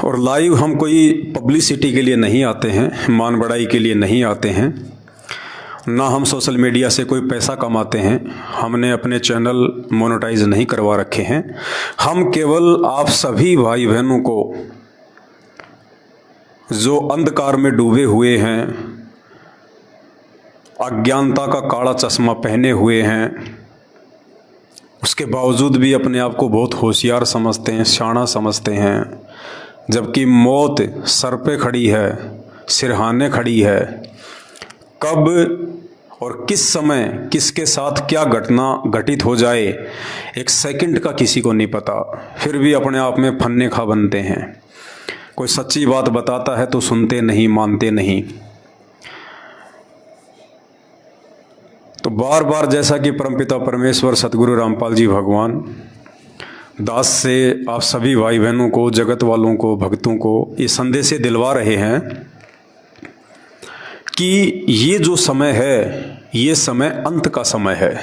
और लाइव हम कोई पब्लिसिटी के लिए नहीं आते हैं, मान बढ़ाई के लिए नहीं आते हैं, ना हम सोशल मीडिया से कोई पैसा कमाते हैं। हमने अपने चैनल मोनेटाइज नहीं करवा रखे हैं। हम केवल आप सभी भाई बहनों को जो अंधकार में डूबे हुए हैं, अज्ञानता का काला चश्मा पहने हुए हैं, उसके बावजूद भी अपने आप को बहुत होशियार समझते हैं, शाना समझते हैं, जबकि मौत सर पे खड़ी है, सिरहाने खड़ी है। कब और किस समय किसके साथ क्या घटना घटित हो जाए एक सेकंड का किसी को नहीं पता, फिर भी अपने आप में फन्ने खा बनते हैं। कोई सच्ची बात बताता है तो सुनते नहीं, मानते नहीं। तो बार बार जैसा कि परमपिता परमेश्वर सतगुरु रामपाल जी भगवान दास से आप सभी भाई बहनों को, जगत वालों को, भक्तों को ये संदेश दिलवा रहे हैं कि ये जो समय है, ये समय अंत का समय है।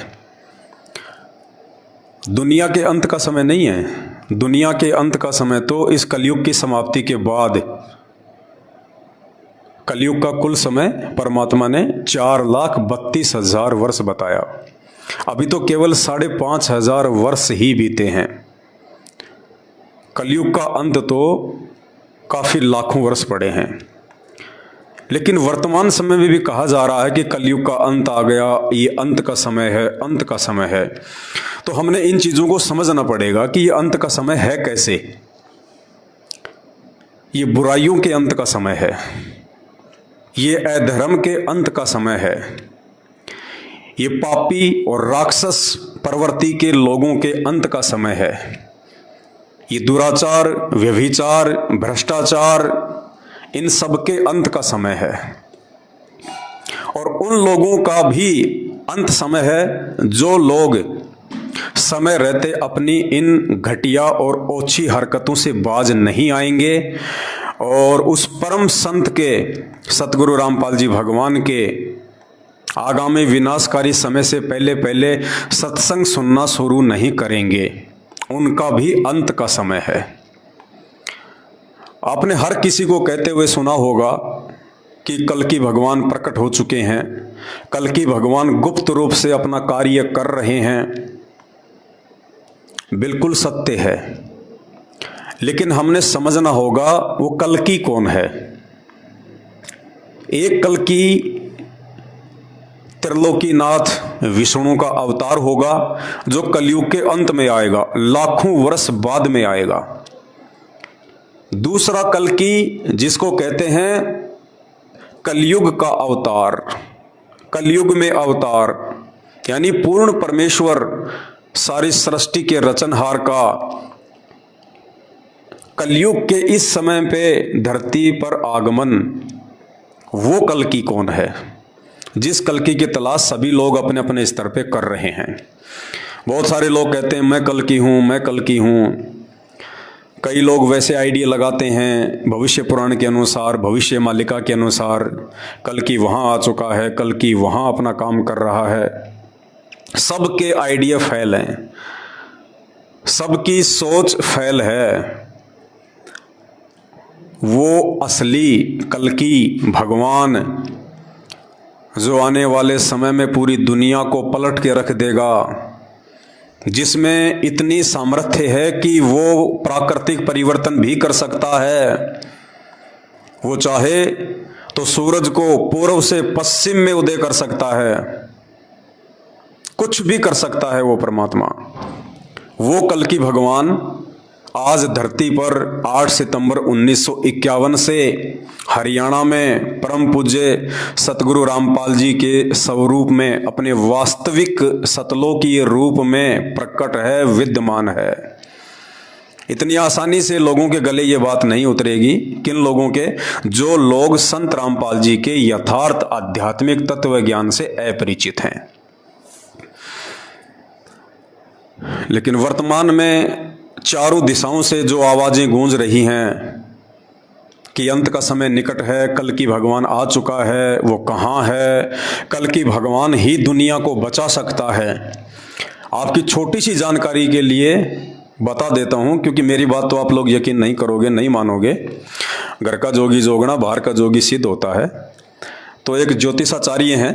दुनिया के अंत का समय नहीं है। दुनिया के अंत का समय तो इस कलयुग की समाप्ति के बाद, कलयुग का कुल समय परमात्मा ने 4,32,000 वर्ष बताया। अभी तो केवल 5,500 वर्ष ही बीते हैं। कलयुग का अंत तो काफ़ी लाखों वर्ष पड़े हैं। लेकिन वर्तमान समय में भी कहा जा रहा है कि कलयुग का अंत आ गया, ये अंत का समय है, अंत का समय है। तो हमने इन चीज़ों को समझना पड़ेगा कि ये अंत का समय है कैसे। ये बुराइयों के अंत का समय है, ये अधर्म के अंत का समय है, ये पापी और राक्षस प्रवृत्ति के लोगों के अंत का समय है, ये दुराचार, व्यभिचार, भ्रष्टाचार, इन सब के अंत का समय है। और उन लोगों का भी अंत समय है जो लोग समय रहते अपनी इन घटिया और ओछी हरकतों से बाज नहीं आएंगे और उस परम संत के, सतगुरु रामपाल जी भगवान के आगामी विनाशकारी समय से पहले पहले सत्संग सुनना शुरू नहीं करेंगे। उनका भी अंत का समय है। आपने हर किसी को कहते हुए सुना होगा कि कल्कि भगवान प्रकट हो चुके हैं, कल्कि भगवान गुप्त रूप से अपना कार्य कर रहे हैं। बिल्कुल सत्य है, लेकिन हमने समझना होगा वो कल्कि कौन है। एक कल्कि त्रिलोकीनाथ विष्णु का अवतार होगा जो कलयुग के अंत में आएगा, लाखों वर्ष बाद में आएगा। दूसरा कल्कि जिसको कहते हैं कलयुग का अवतार, कलयुग में अवतार यानी पूर्ण परमेश्वर सारी सृष्टि के रचनहार का कलयुग के इस समय पे धरती पर आगमन, वो कल्कि कौन है, जिस कल्कि की तलाश सभी लोग अपने अपने स्तर पे कर रहे हैं। बहुत सारे लोग कहते हैं मैं कल्कि हूँ, मैं कल्कि हूँ। कई लोग वैसे आइडिया लगाते हैं भविष्य पुराण के अनुसार, भविष्य मालिका के अनुसार, कल्कि वहाँ आ चुका है, कल्कि वहाँ अपना काम कर रहा है। सबके आइडिया फेल हैं, सबकी सोच फेल है। वो असली कल्कि भगवान जो आने वाले समय में पूरी दुनिया को पलट के रख देगा, जिसमें इतनी सामर्थ्य है कि वो प्राकृतिक परिवर्तन भी कर सकता है। वो चाहे तो सूरज को पूर्व से पश्चिम में उदय कर सकता है, कुछ भी कर सकता है वो परमात्मा। वो कल्कि भगवान आज धरती पर 8 सितंबर 1951 से हरियाणा में परम पूज्य सतगुरु रामपाल जी के स्वरूप में अपने वास्तविक सतलोकीय रूप में प्रकट है, विद्यमान है। इतनी आसानी से लोगों के गले ये बात नहीं उतरेगी। किन लोगों के? जो लोग संत रामपाल जी के यथार्थ आध्यात्मिक तत्व ज्ञान से अपरिचित हैं। लेकिन वर्तमान में चारों दिशाओं से जो आवाजें गूंज रही हैं कि अंत का समय निकट है, कल्कि भगवान आ चुका है, वो कहाँ है, कल्कि भगवान ही दुनिया को बचा सकता है। आपकी छोटी सी जानकारी के लिए बता देता हूँ, क्योंकि मेरी बात तो आप लोग यकीन नहीं करोगे, नहीं मानोगे। घर का जोगी जोगना, बाहर का जोगी सिद्ध होता है। तो एक ज्योतिषाचार्य हैं,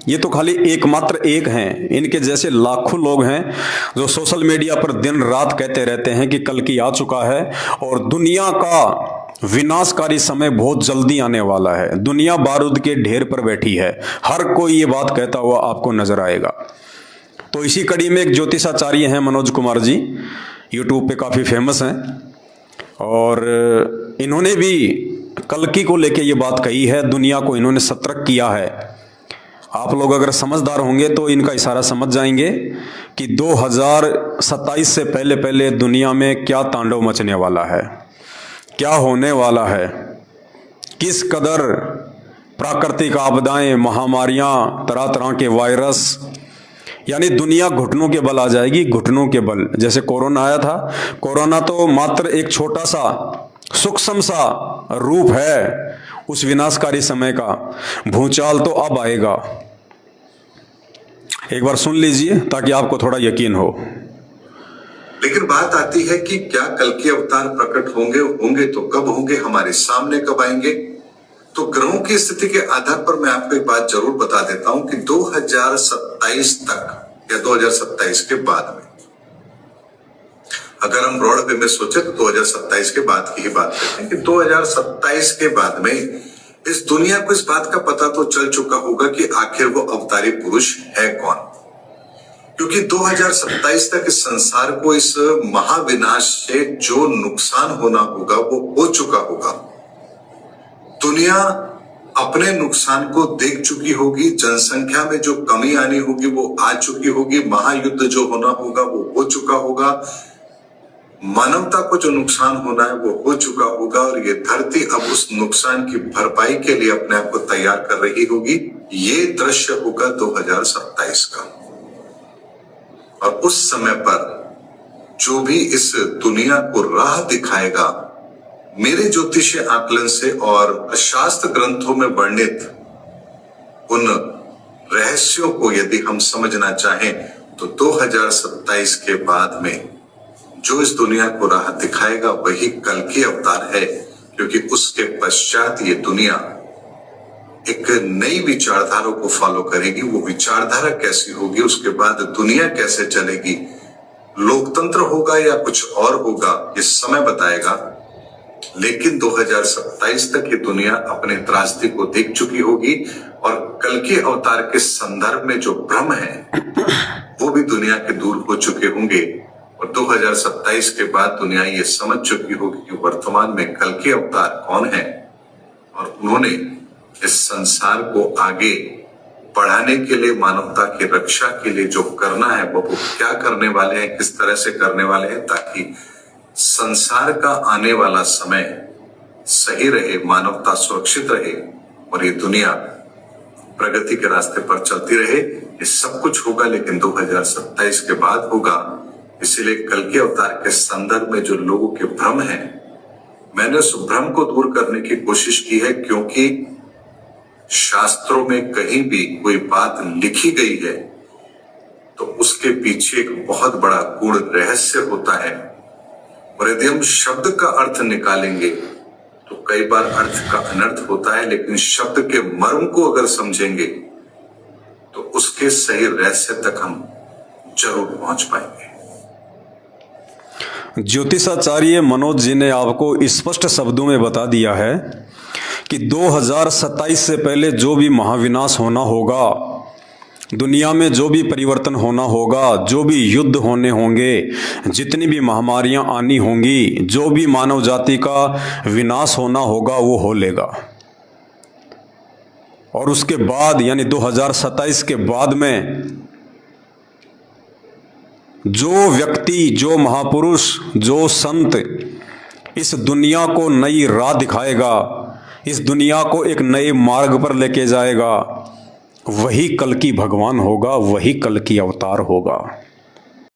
ये तो खाली एकमात्र एक हैं, इनके जैसे लाखों लोग हैं जो सोशल मीडिया पर दिन रात कहते रहते हैं कि कल की आ चुका है और दुनिया का विनाशकारी समय बहुत जल्दी आने वाला है, दुनिया बारूद के ढेर पर बैठी है। हर कोई ये बात कहता हुआ आपको नजर आएगा। तो इसी कड़ी में एक ज्योतिषाचार्य हैं मनोज कुमार जी, यूट्यूब पे काफ़ी फेमस हैं, और इन्होंने भी कल्कि को लेके ये बात कही है, दुनिया को इन्होंने सतर्क किया है। आप लोग अगर समझदार होंगे तो इनका इशारा समझ जाएंगे कि 2027 से पहले पहले दुनिया में क्या तांडव मचने वाला है, क्या होने वाला है, किस कदर प्राकृतिक आपदाएं, महामारियां, तरह तरह के वायरस, यानी दुनिया घुटनों के बल आ जाएगी, घुटनों के बल। जैसे कोरोना आया था, कोरोना तो मात्र एक छोटा सा सूक्ष्म सा रूप है उस विनाशकारी समय का। भूचाल तो अब आएगा, एक बार सुन लीजिए ताकि आपको थोड़ा यकीन हो। लेकिन बात आती है कि क्या कल के अवतार प्रकट होंगे तो कब होंगे, हमारे सामने कब आएंगे? तो ग्रहों की स्थिति के आधार पर मैं आपको एक बात जरूर बता देता हूं कि 2027 तक या 2027 के बाद में, अगर हम ब्रॉड वे में सोचे तो 2027 के बाद की ही बात करते हैं कि 2027 के बाद में इस दुनिया को इस बात का पता तो चल चुका होगा कि आखिर वो अवतारी पुरुष है कौन। क्योंकि 2027 तक इस संसार को इस महाविनाश से जो नुकसान होना होगा वो हो चुका होगा। दुनिया अपने नुकसान को देख चुकी होगी, जनसंख्या में जो कमी आनी होगी वो आ चुकी होगी, महायुद्ध जो होना होगा वो हो चुका होगा, मानवता को जो नुकसान होना है वो हो चुका होगा, और ये धरती अब उस नुकसान की भरपाई के लिए अपने आप को तैयार कर रही होगी। ये दृश्य होगा 2027 का। और उस समय पर जो भी इस दुनिया को राह दिखाएगा, मेरे ज्योतिषीय आकलन से और शास्त्र ग्रंथों में वर्णित उन रहस्यों को यदि हम समझना चाहें तो 2027 के बाद में जो इस दुनिया को राह दिखाएगा वही कल की अवतार है। क्योंकि उसके पश्चात ये दुनिया एक नई विचारधारा को फॉलो करेगी। वो विचारधारा कैसी होगी, उसके बाद दुनिया कैसे चलेगी, लोकतंत्र होगा या कुछ और होगा, ये समय बताएगा। लेकिन 2027 तक ये दुनिया अपने त्रासदी को देख चुकी होगी, और कल के अवतार के संदर्भ में जो भ्रम है वो भी दुनिया के दूर हो चुके होंगे। और 2027 के बाद दुनिया ये समझ चुकी होगी कि वर्तमान में कल के अवतार कौन है, और उन्होंने इस संसार को आगे बढ़ाने के लिए, मानवता की रक्षा के लिए जो करना है वो क्या करने वाले हैं, किस तरह से करने वाले हैं, ताकि संसार का आने वाला समय सही रहे, मानवता सुरक्षित रहे और ये दुनिया प्रगति के रास्ते पर चलती रहे। ये सब कुछ होगा लेकिन 2027 के बाद होगा। इसीलिए कल के अवतार के संदर्भ में जो लोगों के भ्रम है, मैंने उस भ्रम को दूर करने की कोशिश की है। क्योंकि शास्त्रों में कहीं भी कोई बात लिखी गई है तो उसके पीछे एक बहुत बड़ा गूढ़ रहस्य होता है, और यदि हम शब्द का अर्थ निकालेंगे तो कई बार अर्थ का अनर्थ होता है, लेकिन शब्द के मर्म को अगर समझेंगे तो उसके सही रहस्य तक हम जरूर पहुंच पाएंगे। ज्योतिषाचार्य मनोज जी ने आपको स्पष्ट शब्दों में बता दिया है कि 2027 से पहले जो भी महाविनाश होना होगा, दुनिया में जो भी परिवर्तन होना होगा, जो भी युद्ध होने होंगे, जितनी भी महामारियां आनी होंगी, जो भी मानव जाति का विनाश होना होगा वो हो लेगा। और उसके बाद यानी 2027 के बाद में जो व्यक्ति, जो महापुरुष, जो संत इस दुनिया को नई राह दिखाएगा, इस दुनिया को एक नए मार्ग पर लेके जाएगा, वही कल की भगवान होगा, वही कल की अवतार होगा।